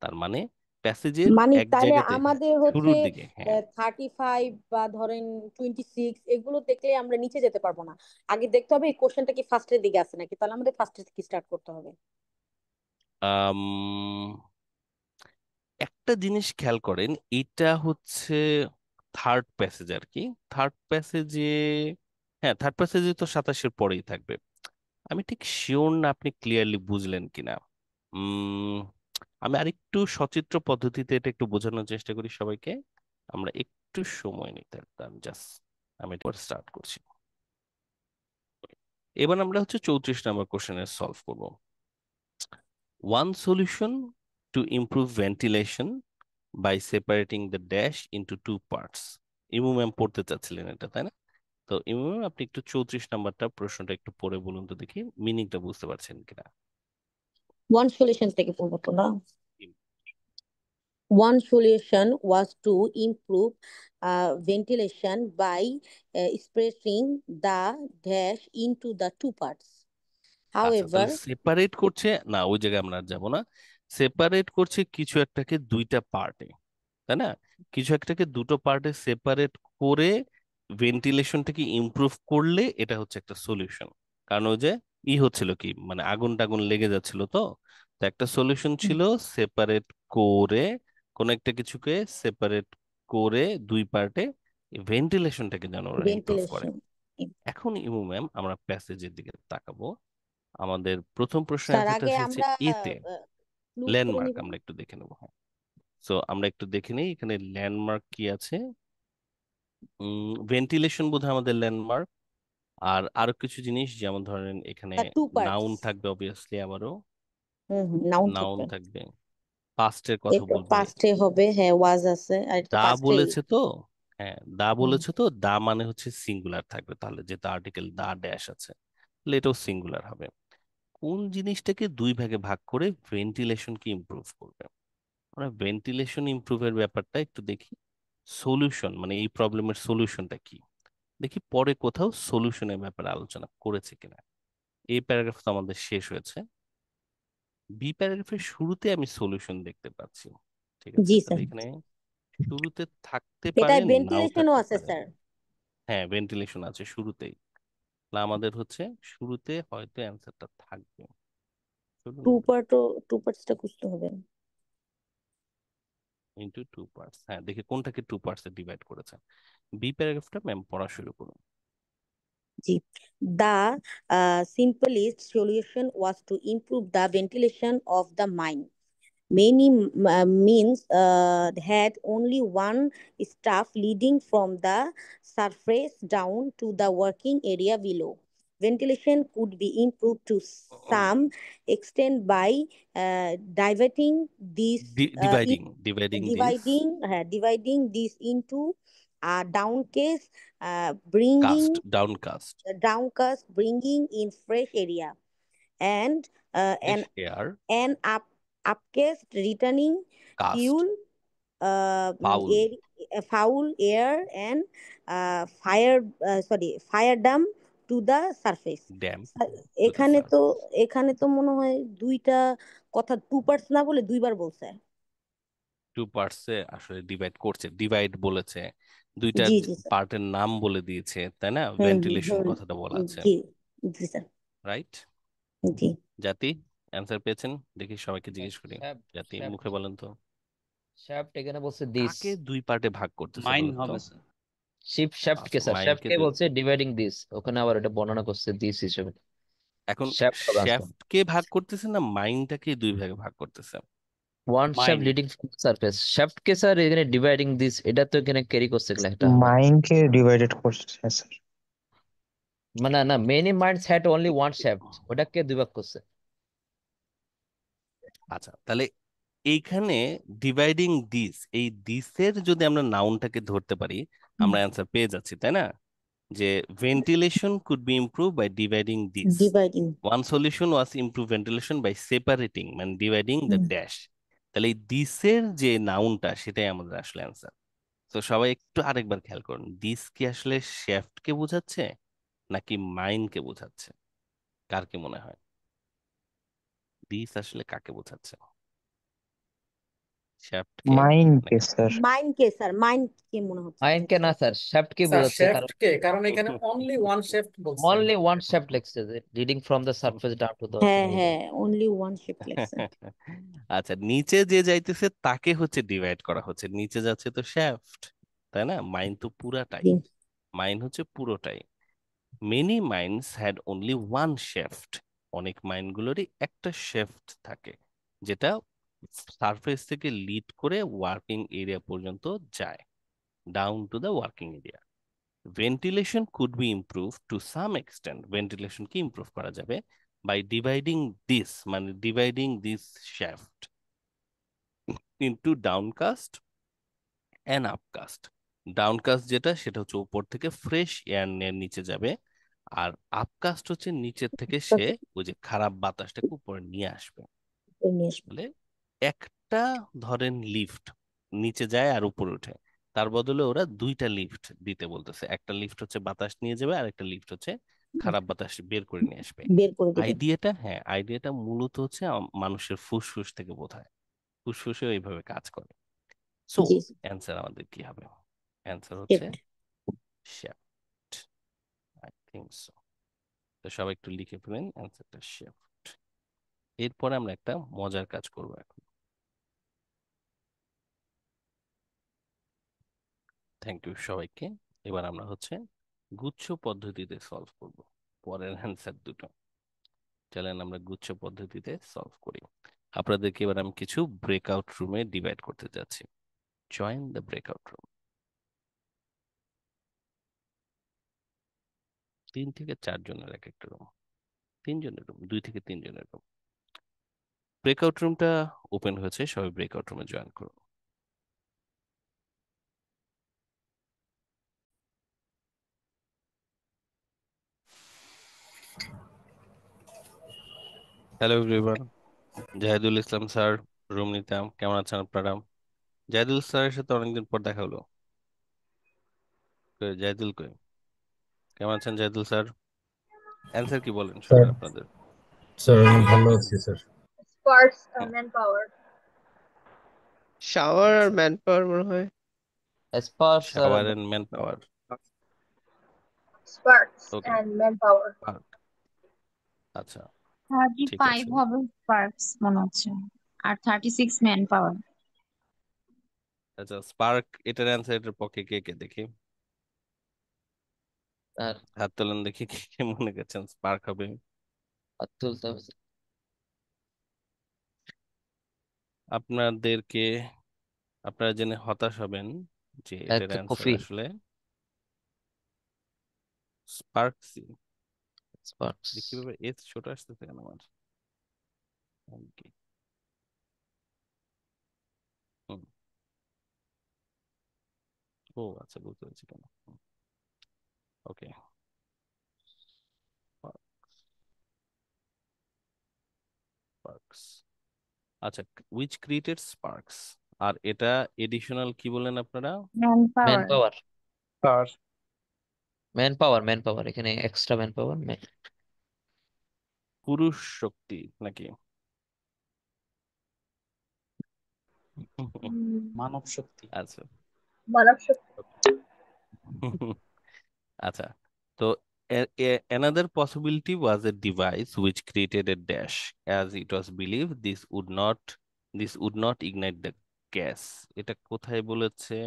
তার মানে প্যাসেজের
মানে
এক
তাহলে
জায়গাতে
আমাদের হচ্ছে
শুরুর দিকে, হ্যাঁ
35 বা ধরেন 26 এগুলো দেখলে আমরা নিচে যেতে পারবো না, আগে দেখতে হবে এই কোশ্চেনটা কি ফার্স্টের দিকে আছে নাকি, তাহলে আমাদের ফার্স্টের থেকে স্টার্ট করতে হবে।
আম, একটা জিনিস খেয়াল করেন, এটা হচ্ছে থার্ড প্যাসেজ আর কি। থার্ড প্যাসেজে, হ্যাঁ থার্ড প্যাসেজে তো 27-এর পরেই থাকবে। আমি ঠিক শিওর না আপনি ক্লিয়ারলি বুঝলেন কিনা। উম আমি আরেকটু সচিত্র পদ্ধতিতে এটা একটু বোঝানোর চেষ্টা করি সবাইকে। আমরা একটু সময় নিতে পারতাম, জাস্ট আমি এটা স্টার্ট করছি। এবার আমরা হচ্ছে 34 নম্বর কোশ্চেনের সলভ করব। One solution to improve ventilation by separating the dash into two parts. ইমু ম্যাম পড়তে চাচ্ছিলেন এটা, তাই না? তো ইমু ম্যাম আপনি একটু 34 নাম্বারটা প্রশ্নটা একটু পড়ে বলুন তো দেখি, মিনিংটা বুঝতে পারছেন কিনা।
ওয়ান সলিউশন থেকে পড়বো তো না? One solution was to improve ventilation by splitting the dash into the two parts.
আচ্ছা,
However,
তাহলে সেপারেট করছে না, ওই জায়গায় আমরা আর যাবো না। সেপারেট করছে কিছু একটাকে দুইটা পার্টে, তাই না? কিছু একটাকে দুটো পার্টে সেপারেট করে ভেন্টিলেশনটাকে ইমপ্রুভ করলে এটা হচ্ছে একটা সলিউশন। কারণ ওই যে হচ্ছিল কি, মানে আগুন টাগুন লেগে যাচ্ছিল, তো তো একটা সলিউশন ছিল সেপারেট করে, কোন একটা কিছুকে সেপারেট করে দুই পার্টে ভেন্টিলেশনটাকে যেন ওরা ইমপ্রুভ করে।
ventilation.
এখন ইমু ম্যাম আমরা প্যাসেজের দিকে তাকাবো। আমাদের প্রথম প্রশ্নের
স্যার
অ্যান্সারটা
আগে
এসেছে
আমরা
এতে।
ক্লু করে
ল্যান্ডমার্ক
নিব।
আমরা একটু দেখে নেবো, হ্যাঁ। সো আমরা একটু দেখে নিই এখানে ল্যান্ডমার্ক কি আছে। ভেন্টিলেশন বোধহয় আমাদের ল্যান্ডমার্ক। আর আরো কিছু জিনিস, যেমন ধরেন এখানে
The two
নাউন
parts.
থাকবে অবভিয়াসলি, আবারও
নাউন
নাউন
থাকবে।
থাকবে। পাস্টের কথা
এটা
বলবে।
পাস্টে হবে, হ্যাঁ ওয়াজ আছে আর এটা
দা
পাস্টে।
বলেছে তো, হ্যাঁ দা বলেছে তো, দা মানে হচ্ছে সিঙ্গুলার থাকবে, তাহলে যেটা আর্টিকেল দা ড্যাশ আছে, তাহলে এটাও সিঙ্গুলার হবে। কোন জিনিসটাকে দুই ভাগে ভাগ করে ভেন্টিলেশনকে ইমপ্রুভ করবে? আমরা ভেন্টিলেশন ইমপ্রুভের ব্যাপারটা একটু দেখি। সলিউশন মানে এই প্রবলেমের সলিউশনটা কি, দেখি পরে কোথাও সলিউশনের ব্যাপারে আলোচনা করেছে কিনা। এই প্যারাগ্রাফ তো আমাদের শেষ হয়েছে, বি প্যারাগ্রাফের শুরুতে আমি সলিউশন দেখতে পাচ্ছি। ঠিক আছে,
জি
তাহলে
স্যার,
এখানে শুরুতে থাকতে
এটা
পারে, নাও
ভেন্টিলেশনও
থাকতে
আছে
পারে।
স্যার।
হ্যাঁ ভেন্টিলেশন আছে শুরুতেই, তাহলে আমাদের হচ্ছে শুরুতে হয়তো অ্যান্সারটা থাকবে। চলুন
টু
আমরা
পার্টও, টু পার্টসটা খুঁজতে হবে।
ইন্টু টু পার্টস, হ্যাঁ দেখি কোনটাকে টু পার্টসে ডিভাইড করেছে। বি প্যারাগ্রাফটা ম্যাম পড়া শুরু করুন।
জি, the simplest solution was to improve the ventilation of the mine. Many means had only one staff leading from the surface down to the working area below. Ventilation could be improved to some extent by dividing this
dividing
dividing this into a downcase, bringing
ডাউনকাস্ট
downcast, bringing in fresh area, and
fresh air,
an upcast, returning
caste
fuel,
foul,
foul air, and fire dump to the surface.
Damp
sir,
to the
এখানে তো
surface.
এখানে তো মনে হয় দুইটা কথা, two parts না বলে দুইবার বলছে।
টু পার্টসে আসলে ডিভাইড করছে, ডিভাইড বলেছে, দুইটা
জি জি স্যার।
পার্টের নাম বলে দিয়েছে, তাই না?
হুম হুম
ভেন্টিলেশন
হুম,
কথাটা বলা আছে,
জি জি স্যার।
রাইট?
জি,
জাতি অ্যান্সার পেয়েছেন? দেখি সবাইকে জিজ্ঞেস করি।
শ্যাফট
জাতি
শ্যাফট
মুখে বলেন তো,
শ্যাফট এখানে বলছে দিস।
কাকে দুই পার্টে ভাগ করতেছে
মাইন
বলেন তো?
হবে স্যার।
শিপ শ্যাফট কে
আচ্ছা
স্যার, শ্যাফট
মাইনকে
কে
দুই,
বলছে ডিভাইডিং দিস, ওখানে আবার এটা বর্ণনা করছে দিস হিসেবে।
এখন
শ্যাফট হবে আনসার।
শ্যাফটকে ভাগ করতেছে না মাইনটাকে দুই ভাগে ভাগ করতেছে?
One shaft
mine
leading from surface, shaft K sir এখানে ডিভাইডিং দিস, এটা তো এখানে ক্যারি করছে একটা।
মাইনকে ডিভাইডেড করছে স্যার।
মানে না, many minds had only one shaft, ওটাকে দুই ভাগ করছে।
আচ্ছা তাহলে এইখানে ডিভাইডিং দিস, এই দিসের যদি আমরা নাউনটাকে ধরতে পারি আমরা অ্যান্সার পেয়ে যাচ্ছি, তাই না? যে ventilation could be improved by dividing this.
Dividing.
One solution was improve ventilation by separating, মানে dividing the dash. তাহলে এই দিসের যে নাউনটা সেটাই আমাদের আসলে অ্যান্সার। তো সবাই একটু আরেকবার খেয়াল করুন, দিস কি আসলে কে বোঝাচ্ছে নাকি মাইন্ডকে বোঝাচ্ছে? কার কি মনে হয় দিস আসলে কাকে বোঝাচ্ছে? শ্যাফটকে
Mind
নাকি
के sir.
Mind के sir, mind के মনে হচ্ছে।
মাইন্ড কে না স্যার, শ্যাফট কে
স্যার
বোঝাচ্ছে, কারণ
শেফট কে, কারণ এখানে অনলি ওয়ান শেফট বলছে।
অনলি ওয়ান শ্যাফট লিখছে, reading from the surface down to the
হ্যাঁ হ্যাঁ, only one shift লেখছে।
আচ্ছা, নিচে যে যাইতেছে তাকে হচ্ছে ডিভাইড করা হচ্ছে, নিচে যাচ্ছে তো শ্যাফট, তাই না? মাইন তো পুরাটাই,
জি।
মাইন হচ্ছে পুরোটাই। Many mines had only one shift, অনেক মাইনগুলোরই একটা শেফট থাকে, যেটা সারফেস থেকে লিড করে ওয়ার্কিং এরিয়া পর্যন্ত যায়, down to the working area. Ventilation could be improve to some extent, ventilation কি ইমপ্রুভ করা যাবে বাই ডিভাইডিং দিস, মানে dividing this shaft into downcast and upcast. Downcast যেটা, সেটা হচ্ছে উপর থেকে ফ্রেশ এয়ার নিয়ে নিচে যাবে, আর আপকাস্ট হচ্ছে নিচের থেকে সে ওই যে খারাপ বাতাসটাকে উপরে নিয়ে আসবে। বলে একটা ধরেন লিফট নিচে যায় আর উপরে ওঠে, তার বদলে ওরা দুইটা লিফট দিতে বলতেছে, একটা লিফট হচ্ছে বাতাস নিয়ে যাবে আর একটা লিফট হচ্ছে খারাপ বাতাস বের করে নিয়ে আসবে।
বের করে দেবে।
আইডিয়াটা, হ্যাঁ আইডিয়াটা মূলত হচ্ছে মানুষের ফুসফুস থেকে বোধহয়, ফুসফুসে এইভাবে কাজ করে। সো
জি।
অ্যান্সার আমাদের কি হবে? অ্যান্সার হচ্ছে
Shift.
Shift, I think so. তো সবাই একটু লিখে ফেলেন অ্যান্সারটা শেফট। এরপরে আমরা একটা মজার কাজ করবো এখন। থ্যাংক ইউ সবাইকে। এবার আমরা হচ্ছে গুচ্ছ পদ্ধতিতে সলভ করব পরের অ্যান্সার দুটো। চলেন আমরা গুচ্ছ পদ্ধতিতে সলভ করি। আপনাদেরকে এবার আমি কিছু ব্রেকআউট রুমে ডিভাইড করতে যাচ্ছি। Join the breakout room. 3 থেকে 4 জনের এক একটা রুম, 3 জনের রুম, 2 থেকে 3 জনের রুম। ব্রেকআউট রুমটা ওপেন হয়েছে, সবাই ব্রেকআউট রুমে জয়েন করুন। হ্যালো এভরিওয়ান, জাহিদুল ইসলাম স্যার রুম নিতাম, কেমন আছেন আপনারা? জাহিদুল স্যারের সাথে অনেকদিন পর দেখা হলো। জাহিদুল কই, কেমন আছেন জাহিদুল স্যার? অ্যান্সার কি বলেন
স্যার
সবাই আপনাদের?
স্যার আমি ভালো আছি স্যার।
Sparks
হ্যাঁ,
manpower.
শাওয়ার আর
আচ্ছা,
ম্যান পাওয়ার মনে হয়।
Spark sir,
shower and man power.
Sparks
okay,
and manpower.
আচ্ছা ঠিক
35
আছে।
হবে স্পার্কস মনে হচ্ছে, আর 36 ম্যান পাওয়ার।
আচ্ছা, স্পার্ক এটার অ্যান্সার, এটার পক্ষে কে কে দেখি
স্যার
হাত তোলেন দেখি, কে কে মনে করছেন স্পার্ক হবে?
হাত তুলতে হবে স্যার।
আপনাদেরকে, আপনারা জেনে হতাশ হবেন যে এটার
এত
অ্যান্সার
কফি
আসলে স্পার্কসি।
স্পার্কস।
কিভাবে এস ছোট আসতেছে কেন আমার? Okay. হুম, ও আচ্ছা, বুঝতে পেরেছি কেন। Okay, sparks. আচ্ছা, উইচ ক্রিয়েটেড স্পার্কস, আর এটা এডিশনাল কি বললেন আপনারা?
Man
man
power.
Power,
Sir.
Man power, এখানে এক্সট্রা ম্যান পাওয়ার।
পুরুষ শক্তি নাকি?
মানব শক্তি।
আচ্ছা
Manavshakti.
আচ্ছা, তো another possibility was a device which created a dash, as it was believed this would not ignite the gas. এটা কোথায় বলেছে?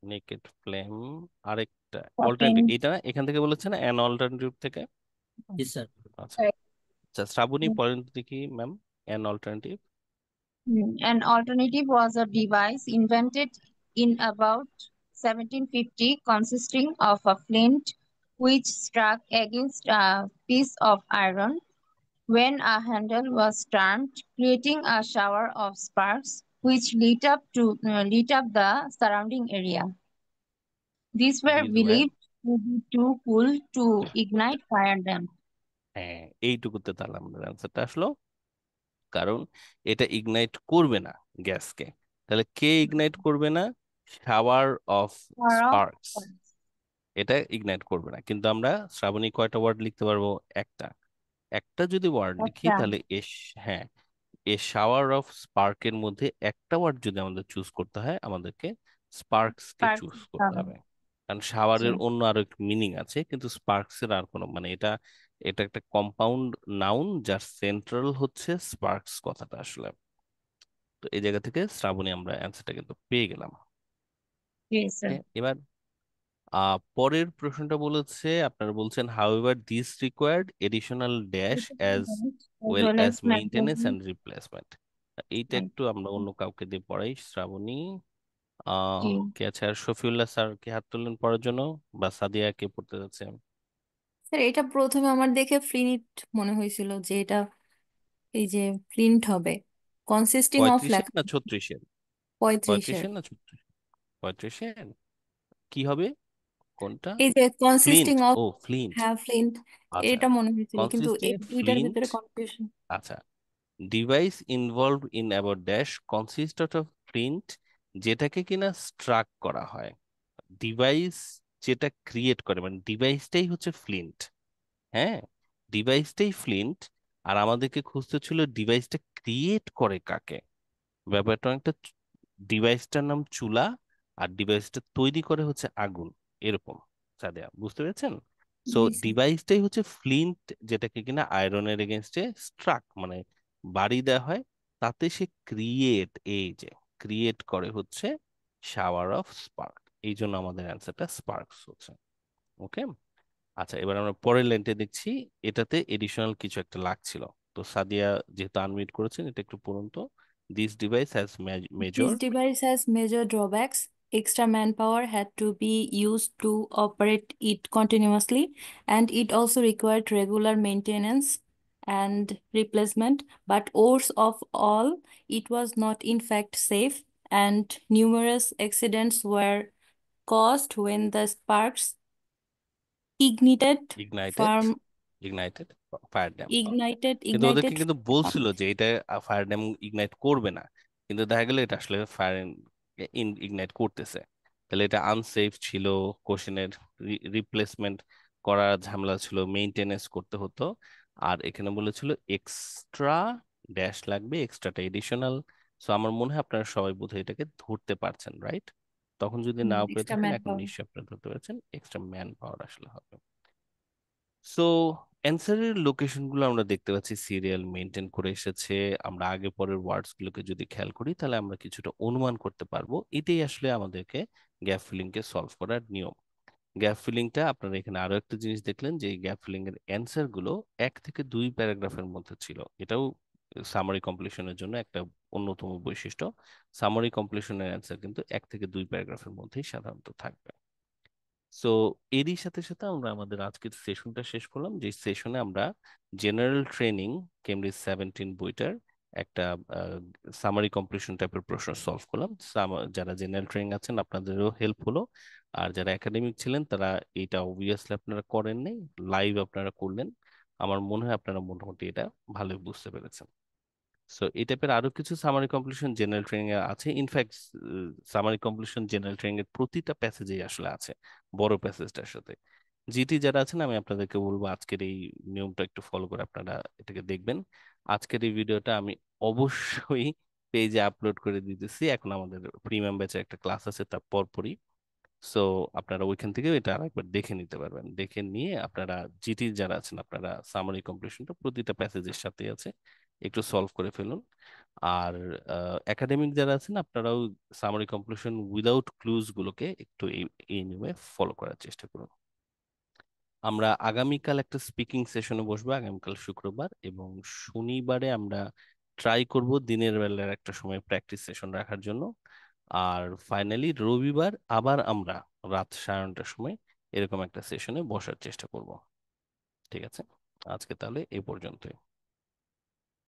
নেকেড ফ্লেম, আরেকটা অল্টারনেটিভ, এটা না এখান থেকে বলেছে না, অ্যান অল্টারনেটিভ থেকে।
জি স্যার।
আচ্ছা আচ্ছা, শ্রাবণী পয়েন্ট দেখি ma'am, an alternative.
An alternative was a device invented in about 1750 consisting of a flint which struck against a piece of iron when a handle was turned, creating a shower of sparks which lit up the surrounding area. These were
These were
believed Will be too cool to ignite fire them.
হ্যাঁ, এইটুকুতে তাহলে আমাদের অ্যান্সারটা আসলো, কারণ এটা ignite করবে না গ্যাসকে। তাহলে কে ইগনাইট করবে না? Shower of
Fire of
sparks,
sparks.
এটা ইগনাইট করবে না। কিন্তু আমরা শ্রাবণী কয়টা ওয়ার্ড লিখতে পারবো? একটা। একটা যদি ওয়ার্ড লিখি
একটা
তাহলে হ্যাঁ, এ শাওয়ার অফ স্পার্কের মধ্যে একটা ওয়ার্ড যদি আমাদের চুজ করতে হয়, আমাদেরকে স্পার্কস কে
sparks
চুজ
দিতে
করতে
হবে।
হবে। কারণ
জি
শাওয়ারের অন্য আরো মিনিং আছে, কিন্তু স্পার্কস এর আর কোনো, মানে এটা এটা একটা কম্পাউন্ড নাউন যার সেন্ট্রাল হচ্ছে স্পার্কস কথাটা আসলে। তো এই জায়গা থেকে শ্রাবণী আমরা অ্যান্সারটা কিন্তু পেয়ে গেলাম।
জি স্যার।
Okay, এবার পরের প্রশ্নটা বলেছে, আপনারা বলছেন however this required additional dash as
As
well
well
as
as
maintenance
maintenance.
And replacement. এইটা
Right.
একটু আমরা অন্য কাউকে দিয়ে পড়াই, শ্রাবণী।
জি
কে আছে আর? শফিউল্লাহ স্যার কি হাত তুললেন পড়ার জন্য, বা সাদিয়া কে পড়তে যাচ্ছে?
স্যার এটা প্রথমে আমার দেখে ফ্লিন্ট মনে হয়েছিল যে এটা এই যে ফ্লিন্ট হবে কনসিস্টিং অফ
35-এর
লেখা
না 36-এর?
35-এর
35-এর না 36? 35-এর কি হবে? কোনটা?
এই যে কনসিস্টিং
ফ্লিন্ট,
অফ,
ও ফ্লিন্ট।
হ্যাঁ ফ্লিন্ট,
আচ্ছা,
এটা মনে হয়েছিল কিন্তু
কনসিস্টিং
এই দুইটার
ফ্লিন্ট।
ভিতরে কনফিউশন।
আচ্ছা, device involved in about dash consist of Flint, যেটাকে কিনা স্ট্রাক করা হয়। ডিভাইস যেটা ক্রিয়েট করে, মানে ডিভাইসটাই হচ্ছে ফ্লিন্ট। হ্যাঁ, ডিভাইসটাই ফ্লিন্ট, আর আমাদেরকে খুঁজতে ছিল ডিভাইসটা ক্রিয়েট করে কাকে। ব্যাপারটা অনেকটা, ডিভাইসটার নাম চুলা আর ডিভাইসটা তৈরি করে হচ্ছে আগুন, এরকম। সাদিয়া বুঝতে পেরেছেন? সো
জি স্যার।
ডিভাইসটাই হচ্ছে ফ্লিন্ট, যেটাকে কিনা আয়রনের এগেনস্টে স্ট্রাক, মানে বাড়ি দেওয়া হয়, তাতে সে ক্রিয়েট, এই যে ক্রিয়েট করে হচ্ছে শাওয়ার অফ স্পার্ক। এই জন্য আমাদের অ্যান্সারটা স্পার্কস হচ্ছে। ওকে, আচ্ছা, এবার আমরা পরের লাইনটা দেখছি, এটাতে এডিশনাল কিছু একটা লাগছিল। তো সাদিয়া যেহেতু আনমিউট করেছেন, এটা একটু পড়ুন তো। This device has major.
This device has major drawbacks. Extra manpower had to be used to operate it continuously, and it also required regular maintenance and replacement. But worst of all, it was not in fact safe, and numerous accidents were caused when the sparks ignited
ignited,
from
ignited fire damp.
ignited
কিন্তু ওদেরকে
ignited
কিন্তু বলছিল যে এটা fire dam ignite করবে না, কিন্তু দেখা গেল এটা আসলে ফায়ার ইগনাইট করতেছে। তাহলে এটা আনসেফ ছিল, কোশ্চেনের রিপ্লেসমেন্ট করার ঝামেলা ছিল, মেইনটেনেন্স করতে হতো। আর এখানে বলেছিল এক্সট্রা ড্যাশ লাগবে, এক্সট্রাটা এডিশনাল। সো আমার মনে হয় আপনারা সবাই বোধহয় এটাকে ধরতে পারছেন, রাইট? তখন যদি নাও পেরে
extra
থাকেন, এখন
manpower.
নিশ্চয়ই আপনারা ধরতে পারছেন, এক্সট্রা ম্যান পাওয়ার আসলে হবে। সো অ্যান্সারের লোকেশন গুলো আমরা দেখতে পাচ্ছি সিরিয়াল মেনটেন করে এসেছে। আমরা আগে পরের ওয়ার্ডস গুলোকে যদি খেয়াল করি, তাহলে আমরা কিছুটা অনুমান করতে পারবো। এটাই আসলে আমাদেরকে গ্যাপ ফিলিং কে সলভ করার নিয়ম। গ্যাপ ফিলিংটা আপনারা এখানে আরো একটা জিনিস দেখলেন, যে গ্যাপ ফিলিং এর অ্যান্সার গুলো 1 থেকে 2 প্যারাগ্রাফের মধ্যে ছিল। এটাও সামারি কমপ্লিশনের জন্য একটা অন্যতম বৈশিষ্ট্য। সামারি কমপ্লিশনের অ্যান্সার কিন্তু 1 থেকে 2 প্যারাগ্রাফের মধ্যেই সাধারণত থাকবে। সো এরই সাথে সাথে আমরা আমাদের আজকের সেশনটা শেষ করলাম, যে সেশনে আমরা জেনারেল ট্রেনিং কেমব্রিজ 17 বইটার একটা সামারি কমপ্লিশন টাইপের প্রশ্ন সলভ করলাম। যারা জেনারেল ট্রেনিং আছেন আপনাদেরও হেল্প হলো, আর যারা একাডেমিক ছিলেন তারা এটা অবভিয়াসলি আপনারা করেন নাই, লাইভ আপনারা করলেন। আমার মনে হয় আপনারা মোটামুটি এটা ভালোই বুঝতে পেরেছেন। সো এই টাইপের আরো কিছু সামারি কমপ্লিশন জেনারেল ট্রেনিং এ আছে। In fact summary completion general training এর প্রতিটা প্যাসেজেই আসলে আছে, বড় প্যাসেজটার সাথে। জিটি যারা আছেন, আমি আপনাদেরকে বলবো আজকের এই নিয়মটা একটু ফলো করে আপনারা এটাকে দেখবেন। আজকের এই ভিডিওটা আমি অবশ্যই পেজে আপলোড করে দিতেছি, এখন আমাদের প্রিমিয়াম ব্যাচের একটা ক্লাস আছে তার পরপরই। সো আপনারা ওইখান থেকে এটা আরেকবার দেখে নিতে পারবেন, দেখে নিয়ে আপনারা জিটি যারা আছেন, আপনারা সামারি কমপ্লিশনটা প্রতিটা প্যাসেজের সাথে আছে, একটু সলভ করে ফেলুন। আর একাডেমিক যারা আছেন, আপনারাও সামারি কমপ্লিশন উইদাউট ক্লুজ গুলোকে একটু এই নিয়মে ফলো করার চেষ্টা করুন। আমরা আগামীকাল একটা স্পিকিং সেশনে বসবো, আগামীকাল শুক্রবার, এবং শনিবারে আমরা ট্রাই করব দিনের বেলার একটা সময় প্র্যাকটিস সেশন রাখার জন্য। আর ফাইনালি রবিবার আবার আমরা রাত 9:30টার সময় এরকম একটা সেশনে বসার চেষ্টা করব। ঠিক আছে, আজকে তাহলে এই পর্যন্তই।